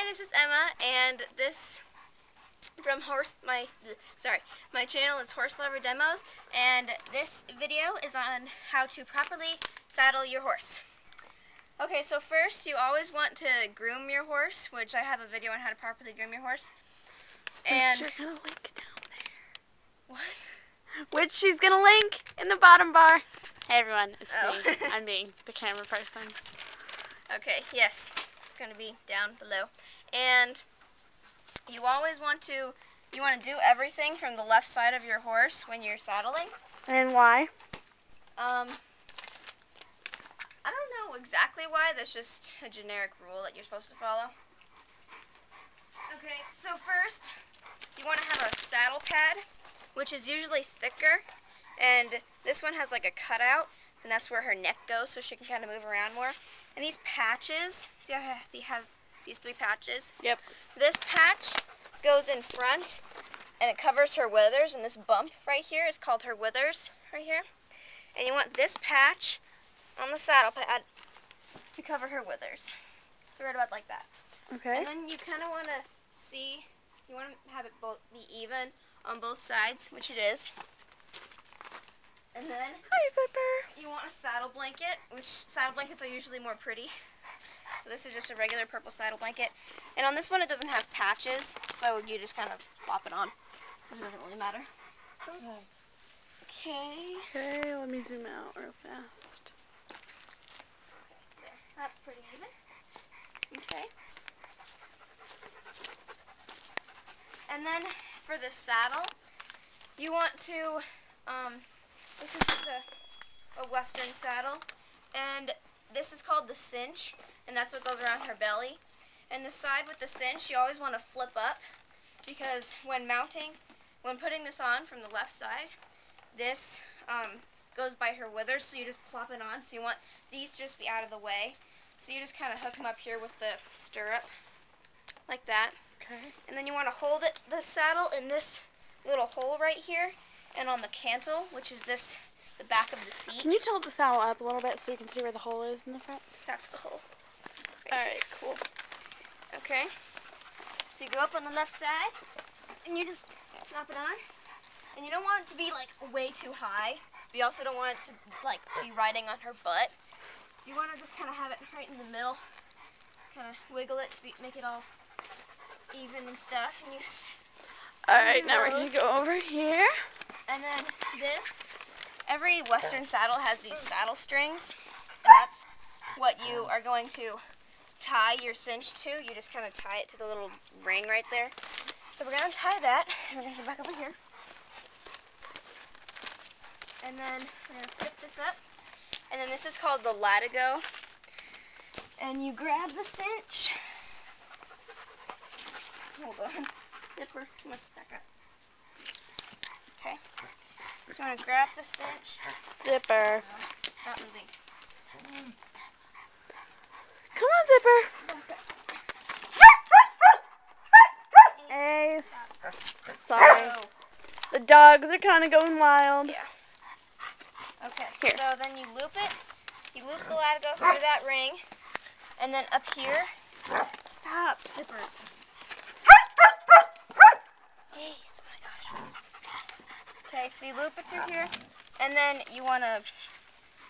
this is Emma, and this from my channel is Horse Lover Demos, and this video is on how to properly saddle your horse. Okay, so first you always want to groom your horse, which I have a video on how to properly groom your horse. And which you're gonna link down there. What? Which she's gonna link in the bottom bar. Hey everyone, it's me. I'm being the camera person. Okay, yes, it's gonna be down below. And you always want to do everything from the left side of your horse when you're saddling. And why? I don't know exactly why. That's just a generic rule that you're supposed to follow. Okay, so first you want to have a saddle pad, which is usually thicker, and this one has like a cutout, and that's where her neck goes, so she can kind of move around more. And these patches, see how he has these 3 patches? Yep. This patch goes in front, and it covers her withers, and this bump right here is called her withers, right here. And you want this patch on the saddle pad to cover her withers. So right about like that. Okay. And then you kind of want to see, you want to have it both be even on both sides, which it is. And then Hi, Zipper. you want a saddle blanket, which saddle blankets are usually more pretty. So this is just a regular purple saddle blanket. And on this one it doesn't have patches, so you just kind of plop it on. It doesn't really matter. Okay. Okay, let me zoom out real fast. There. That's pretty even. Okay. And then for the saddle, you want to, this is just a Western saddle, and this is called the cinch, and that's what goes around her belly. And the side with the cinch, you always want to flip up, because when putting this on from the left side, this goes by her withers, so you just plop it on. So you want these to just be out of the way. So you just kind of hook them up here with the stirrup, like that. Okay. And then you want to hold the saddle in this little hole right here, and on the cantle, which is the back of the seat. Can you tilt the saddle up a little bit so you can see where the hole is in the front? That's the hole. Alright, cool. Okay. So you go up on the left side, and you just snap it on. And you don't want it to be like way too high, but you also don't want it to like be riding on her butt. So you want to just kind of have it right in the middle, kind of wiggle it to make it all even and stuff. And you Alright, now we're going to go over here. And then every Western saddle has these saddle strings, and that's what you are going to tie your cinch to. You just kind of tie it to the little ring right there. So we're going to tie that, and we're going to go back over here. And then we're going to flip this up, and then this is called the latigo. And you grab the cinch. Hold on. Zipper, come on, back up. Okay. So you want to grab the cinch. Zipper. Not moving. Come on, Zipper. Ace. Sorry. Oh, The dogs are kind of going wild. yeah. Okay. Here. So then you loop it. You loop the latigo through that ring, and then up here. Stop, Zipper. Ace, oh my gosh. Okay, so you loop it through here, and then you want to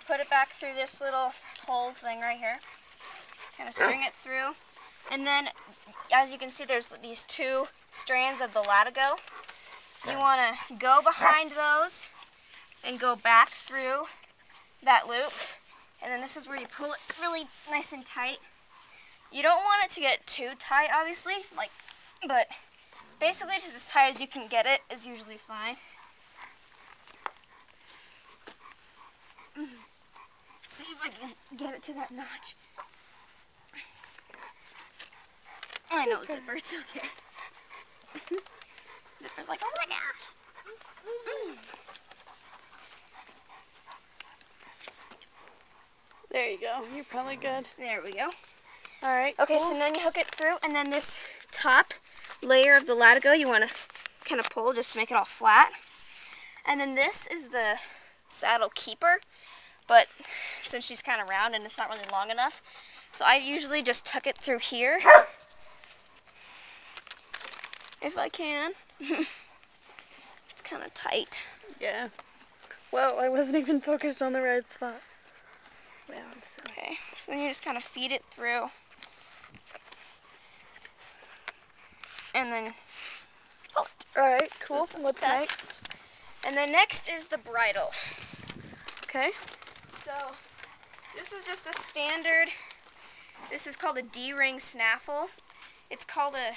put it back through this little hole thing right here. Kind of string it through, and then as you can see, there's these 2 strands of the latigo. You want to go behind those and go back through that loop, and then this is where you pull it really nice and tight. You don't want it to get too tight, obviously, but basically just as tight as you can get it is usually fine. See if I can get it to that notch. I know, Zipper, it's okay. Zipper's like, oh my gosh. There you go. You're probably good. There we go. Alright, Okay, cool. so then you hook it through, and then this top layer of the latigo you want to kind of pull just to make it all flat. And then this is the saddle keeper, but since she's kind of round and it's not really long enough, so I usually just tuck it through here if I can. It's kind of tight. Yeah. Whoa, I wasn't even focused on the right spot. Wow, Okay, so then you just kind of feed it through. And then pull it. Alright, cool. So What's that. next? And then next is the bridle. Okay. So this is just a standard, this is called a D-ring snaffle. It's called a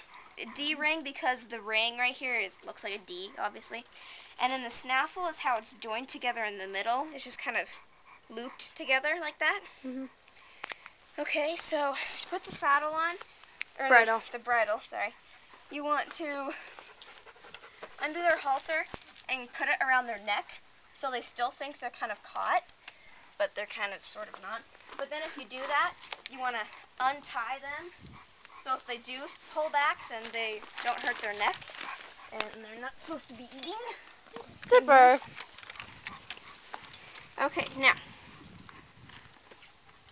D-ring because the ring right here looks like a D, obviously. And then the snaffle is how it's joined together in the middle. It's just kind of looped together like that. Mm-hmm. Okay, so to put the saddle on, or Bridle. The bridle, sorry. You want to undo their halter and put it around their neck so they still think they're kind of caught, but they're kind of sort of not. But then if you do that, you want to untie them. So if they do pull back, then they don't hurt their neck, and they're not supposed to be eating. Zipper. Okay, now.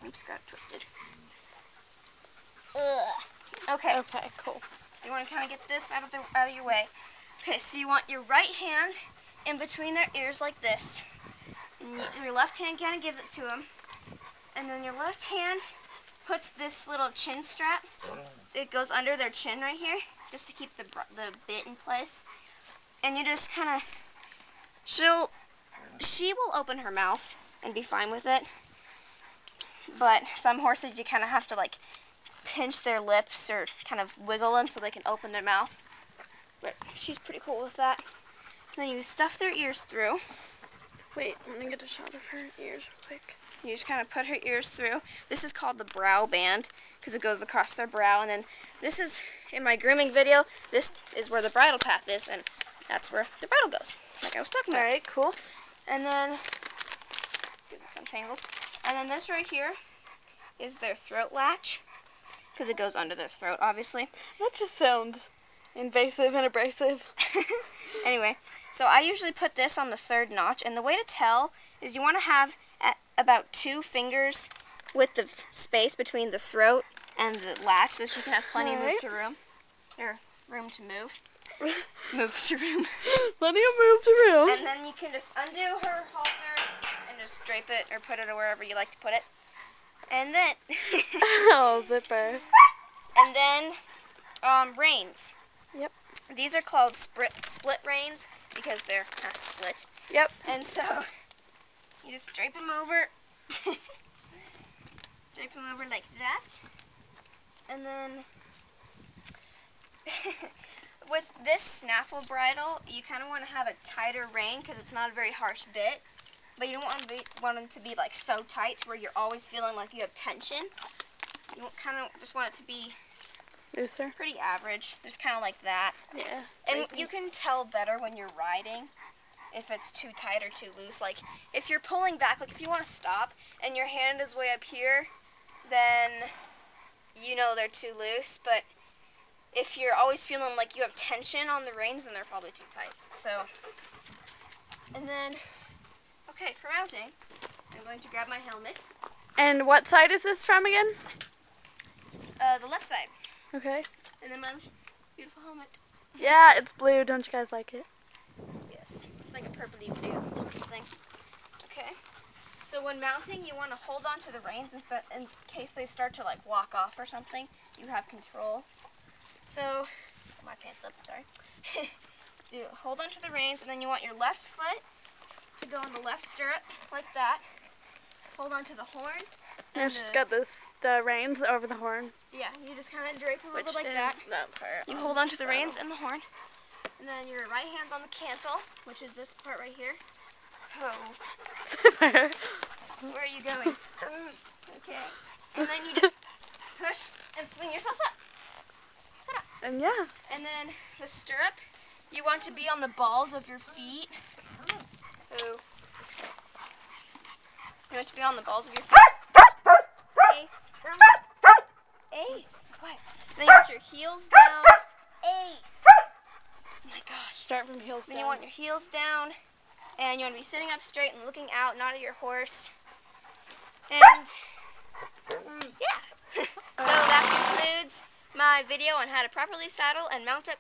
Oops, got it twisted. Ugh. Okay. Okay, cool. So you want to kind of get this out of your way. Okay, so you want your right hand in between their ears like this. And your left hand kind of gives it to them. And then your left hand puts this little chin strap. So it goes under their chin right here, just to keep the bit in place. And you just kind of, she will open her mouth and be fine with it. But some horses you kind of have to like pinch their lips or kind of wiggle them so they can open their mouth. But she's pretty cool with that. And then you stuff their ears through. Wait, let me get a shot of her ears real quick. You just kind of put her ears through. This is called the brow band because it goes across their brow. And then this is, in my grooming video, this is where the bridle path is, and that's where the bridle goes, like I was talking about. Alright, cool. And then, get this untangled. And then this right here is their throat latch because it goes under their throat, obviously. That just sounds invasive and abrasive. Anyway, so I usually put this on the third notch, and the way to tell is you want to have about 2 fingers with the space between the throat and the latch so she can have plenty of room to move. Move to room. Plenty of move to room. And then you can just undo her halter and just drape it or put it wherever you like to put it. And then Oh, zipper. And then reins. Yep. These are called split reins because they're split. Yep. And so you just drape them over. Drape them over like that. And then with this snaffle bridle, you kind of want to have a tighter rein because it's not a very harsh bit. But you don't want them to be like so tight where you're always feeling like you have tension. You kind of just want it to be looser. Pretty average, just kind of like that. Yeah. And you can tell better when you're riding if it's too tight or too loose. Like if you're pulling back, like if you want to stop and your hand is way up here, then you know they're too loose. But if you're always feeling like you have tension on the reins, then they're probably too tight. So, and then, okay, for mounting, I'm going to grab my helmet. And what side is this from again? The left side. Okay. And then my beautiful helmet. Yeah, it's blue. Don't you guys like it? Yes. It's like a purpley blue sort of thing. Okay. So when mounting, you want to hold on to the reins in case they start to like walk off or something. You have control. So, put my pants up, sorry. You hold on to the reins, and then you want your left foot to go in the left stirrup, like that. Hold on to the horn. And she's got the reins over the horn. Yeah, you just kind of drape them over like that. Part you hold on to the reins and the horn. And then your right hand's on the cantle, which is this part right here. Oh. Where are you going? Okay. And then you just push and swing yourself up. And yeah. And then the stirrup, you want to be on the balls of your feet. Oh. You want to be on the balls of your feet. Ace. Ace. What? Then you want your heels down. Ace. Oh my gosh. Start from heels down. Then you want your heels down. And you want to be sitting up straight and looking out, not at your horse. And yeah. So that concludes my video on how to properly saddle and mount up